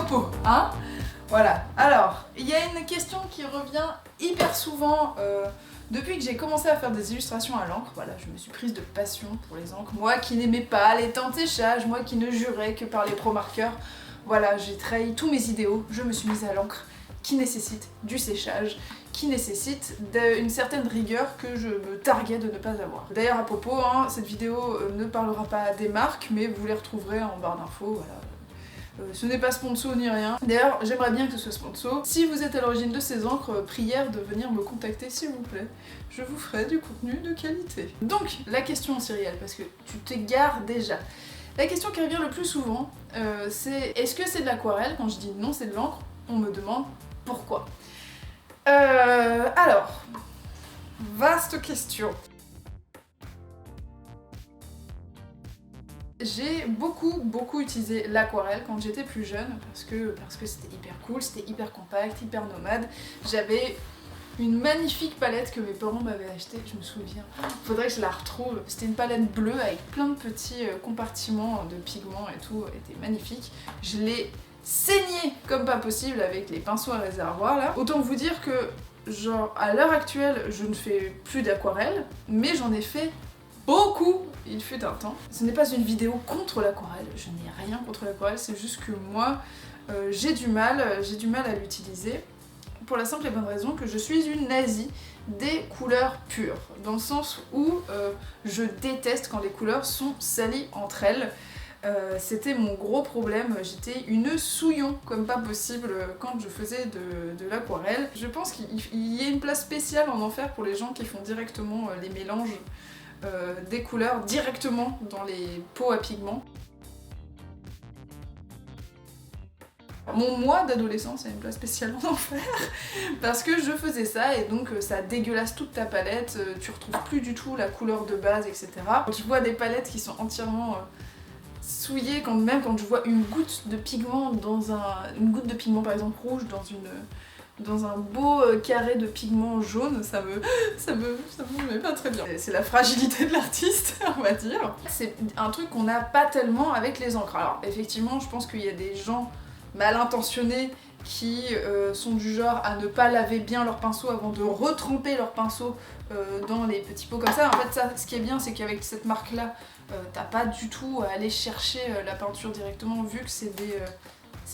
pot, hein. Voilà. Alors, il y a une question qui revient hyper souvent depuis que j'ai commencé à faire des illustrations à l'encre. Voilà, je me suis prise de passion pour les encres. Moi qui n'aimais pas les teintes séchage, moi qui ne jurais que par les pro marqueurs. Voilà, j'ai trahi tous mes idéaux, je me suis mise à l'encre qui nécessite du séchage, qui nécessite une certaine rigueur que je me targuais de ne pas avoir. D'ailleurs à propos, hein, cette vidéo ne parlera pas des marques, mais vous les retrouverez en barre d'infos, voilà. Ce n'est pas sponsor ni rien. D'ailleurs, j'aimerais bien que ce soit sponsor. Si vous êtes à l'origine de ces encres, prière de venir me contacter s'il vous plaît. Je vous ferai du contenu de qualité. Donc, la question Cyrielle, parce que tu t'égares déjà. La question qui revient le plus souvent, c'est est-ce que c'est de l'aquarelle? Quand je dis non, c'est de l'encre, on me demande pourquoi. Alors, vaste question. J'ai beaucoup utilisé l'aquarelle quand j'étais plus jeune parce que c'était hyper cool, c'était hyper compact, hyper nomade. J'avais une magnifique palette que mes parents m'avaient achetée, je me souviens. Faudrait que je la retrouve. C'était une palette bleue avec plein de petits compartiments de pigments et tout, elle était magnifique. Je l'ai saignée comme pas possible avec les pinceaux à réservoir là. Autant vous dire que genre à l'heure actuelle je ne fais plus d'aquarelle, mais j'en ai fait beaucoup, il fut un temps. Ce n'est pas une vidéo contre l'aquarelle, je n'ai rien contre l'aquarelle, c'est juste que moi, j'ai du mal à l'utiliser, pour la simple et bonne raison que je suis une nazie des couleurs pures, dans le sens où je déteste quand les couleurs sont salies entre elles. C'était mon gros problème, j'étais une souillon comme pas possible quand je faisais de l'aquarelle. Je pense qu'il y a une place spéciale en enfer pour les gens qui font directement les mélanges des couleurs directement dans les pots à pigments. Mon moi d'adolescence a une place spéciale en enfer parce que je faisais ça et donc ça dégueulasse toute ta palette, tu retrouves plus du tout la couleur de base, etc. Quand je vois des palettes qui sont entièrement souillées, même quand je vois une goutte de pigment une goutte de pigment par exemple rouge dans un beau carré de pigment jaune, ça me met pas très bien. C'est la fragilité de l'artiste, on va dire. C'est un truc qu'on n'a pas tellement avec les encres. Alors effectivement, je pense qu'il y a des gens mal intentionnés qui sont du genre à ne pas laver bien leur pinceau avant de retremper leur pinceau dans les petits pots comme ça. En fait, ça, ce qui est bien, c'est qu'avec cette marque-là, t'as pas du tout à aller chercher la peinture directement, vu que c'est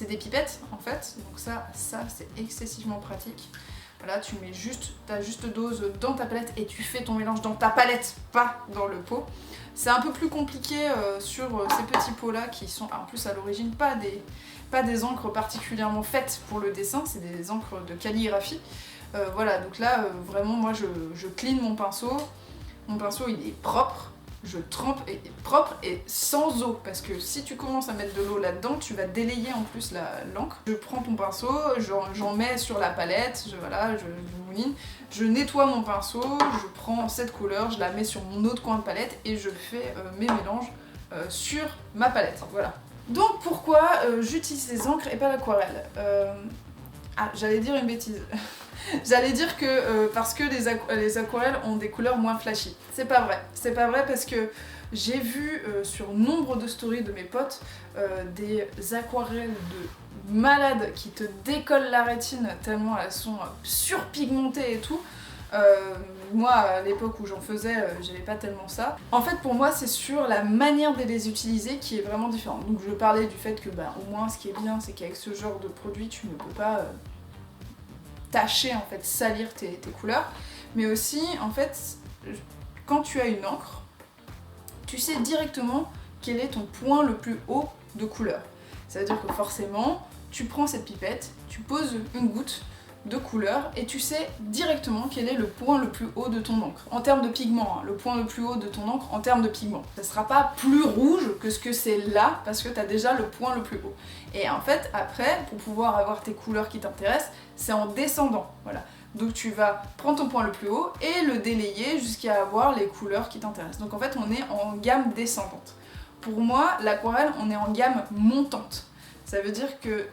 des pipettes en fait, donc ça c'est excessivement pratique. Voilà, tu mets ta juste dose dans ta palette et tu fais ton mélange dans ta palette, pas dans le pot. C'est un peu plus compliqué sur ces petits pots là qui sont en plus à l'origine pas des encres particulièrement faites pour le dessin, c'est des encres de calligraphie. Voilà, donc là vraiment moi je clean mon pinceau il est propre. Je trempe propre et sans eau, parce que si tu commences à mettre de l'eau là-dedans, tu vas délayer en plus l'encre. Je prends ton pinceau, j'en mets sur la palette, je mouline, je nettoie mon pinceau, je prends cette couleur, je la mets sur mon autre coin de palette et je fais mes mélanges sur ma palette. Voilà. Donc pourquoi j'utilise les encres et pas l'aquarelle? Ah, j'allais dire une bêtise. J'allais dire que parce que les aquarelles ont des couleurs moins flashy. C'est pas vrai. C'est pas vrai parce que j'ai vu sur nombre de stories de mes potes des aquarelles de malades qui te décollent la rétine tellement elles sont surpigmentées et tout. Moi, à l'époque où j'en faisais, j'avais pas tellement ça. En fait, pour moi, c'est sur la manière de les utiliser qui est vraiment différente. Donc je parlais du fait que, au moins, ce qui est bien, c'est qu'avec ce genre de produit, tu ne peux pas tâcher, en fait, salir tes couleurs. Mais aussi, en fait, quand tu as une encre, tu sais directement quel est ton point le plus haut de couleur. Ça veut dire que forcément, tu prends cette pipette, tu poses une goutte de couleur et tu sais directement quel est le point le plus haut de ton encre. En termes de pigment, hein, le point le plus haut de ton encre en termes de pigment. Ça sera pas plus rouge que ce que c'est là parce que tu as déjà le point le plus haut. Et en fait, après, pour pouvoir avoir tes couleurs qui t'intéressent, c'est en descendant. Voilà. Donc tu vas prendre ton point le plus haut et le délayer jusqu'à avoir les couleurs qui t'intéressent. Donc en fait, on est en gamme descendante. Pour moi, l'aquarelle, on est en gamme montante. Ça veut dire que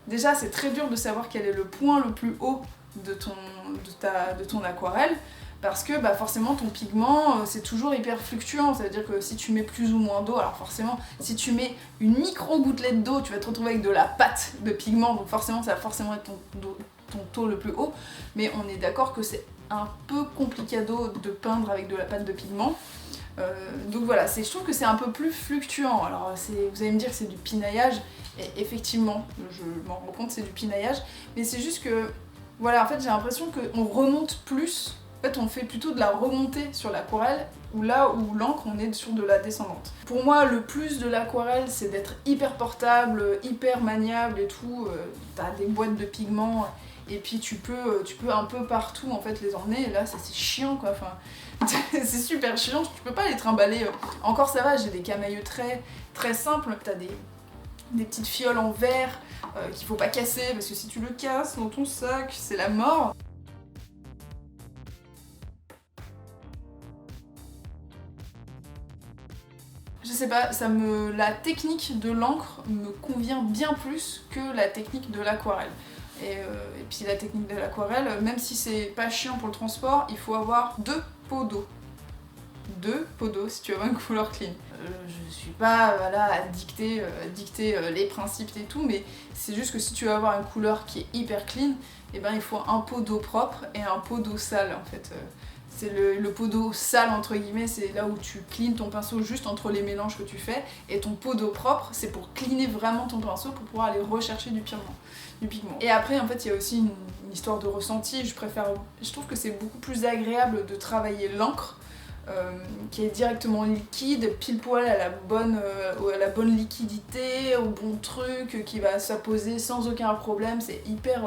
déjà, c'est très dur de savoir quel est le point le plus haut de ton aquarelle parce que bah, forcément ton pigment c'est toujours hyper fluctuant, ça veut dire que si tu mets plus ou moins d'eau, alors forcément si tu mets une micro gouttelette d'eau tu vas te retrouver avec de la pâte de pigment, donc forcément ça va forcément être ton taux le plus haut, mais on est d'accord que c'est un peu complicado de peindre avec de la pâte de pigment. Donc voilà, je trouve que c'est un peu plus fluctuant. Alors vous allez me dire que c'est du pinaillage, et effectivement, je m'en rends compte, c'est du pinaillage, mais c'est juste que, voilà, en fait j'ai l'impression qu'on remonte plus, en fait on fait plutôt de la remontée sur l'aquarelle, ou là où l'encre on est sur de la descendante. Pour moi le plus de l'aquarelle c'est d'être hyper portable, hyper maniable et tout, t'as des boîtes de pigments, et puis tu peux un peu partout en fait les emmener, et là ça c'est chiant quoi, enfin c'est super chiant, tu peux pas les trimballer. Encore ça va, j'ai des camaïeux très simples, t'as des petites fioles en verre qu'il faut pas casser, parce que si tu le casses dans ton sac, c'est la mort. Je sais pas, la technique de l'encre me convient bien plus que la technique de l'aquarelle. Et puis la technique de l'aquarelle, même si c'est pas chiant pour le transport, il faut avoir 2 pots d'eau. 2 pots d'eau si tu veux une couleur clean. Je suis pas voilà, à dicter les principes et tout, mais c'est juste que si tu veux avoir une couleur qui est hyper clean, et ben il faut un pot d'eau propre et un pot d'eau sale en fait. C'est le pot d'eau sale entre guillemets, c'est là où tu cleans ton pinceau juste entre les mélanges que tu fais, et ton pot d'eau propre c'est pour cleaner vraiment ton pinceau pour pouvoir aller rechercher du pigment. Et après en fait il y a aussi une histoire de ressenti, je trouve que c'est beaucoup plus agréable de travailler l'encre qui est directement liquide, pile poil à la bonne liquidité, au bon truc, qui va s'apposer sans aucun problème, c'est hyper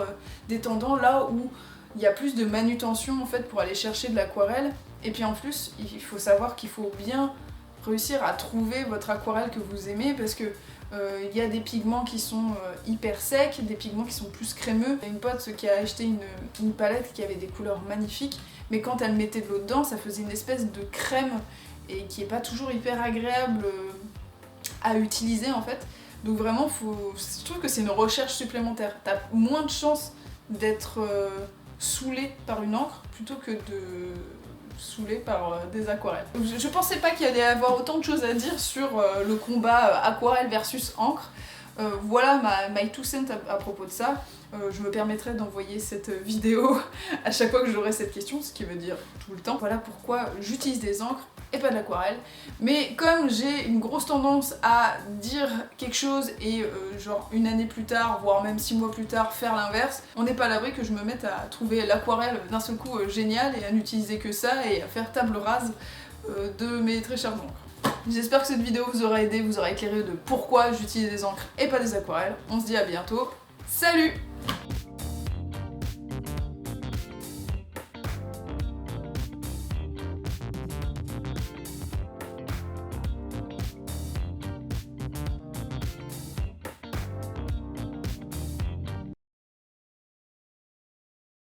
détendant, là où il y a plus de manutention en fait pour aller chercher de l'aquarelle. Et puis en plus, il faut savoir qu'il faut bien réussir à trouver votre aquarelle que vous aimez, parce que il y a des pigments qui sont hyper secs, des pigments qui sont plus crémeux. Il y a une pote qui a acheté une palette qui avait des couleurs magnifiques, mais quand elle mettait de l'eau dedans, ça faisait une espèce de crème, et qui est pas toujours hyper agréable à utiliser en fait. Donc vraiment, je trouve que c'est une recherche supplémentaire. T'as moins de chances d'être saoulé par une encre plutôt que de saoulé par des aquarelles. Je pensais pas qu'il y allait avoir autant de choses à dire sur le combat aquarelle versus encre. Voilà my two cents à propos de ça. Je me permettrai d'envoyer cette vidéo à chaque fois que j'aurai cette question, ce qui veut dire tout le temps. Voilà pourquoi j'utilise des encres et pas de l'aquarelle. Mais comme j'ai une grosse tendance à dire quelque chose et genre une année plus tard, voire même 6 mois plus tard, faire l'inverse, on n'est pas à l'abri que je me mette à trouver l'aquarelle d'un seul coup génial et à n'utiliser que ça et à faire table rase de mes très chères encres. J'espère que cette vidéo vous aura aidé, vous aura éclairé de pourquoi j'utilise des encres et pas des aquarelles. On se dit à bientôt. Salut!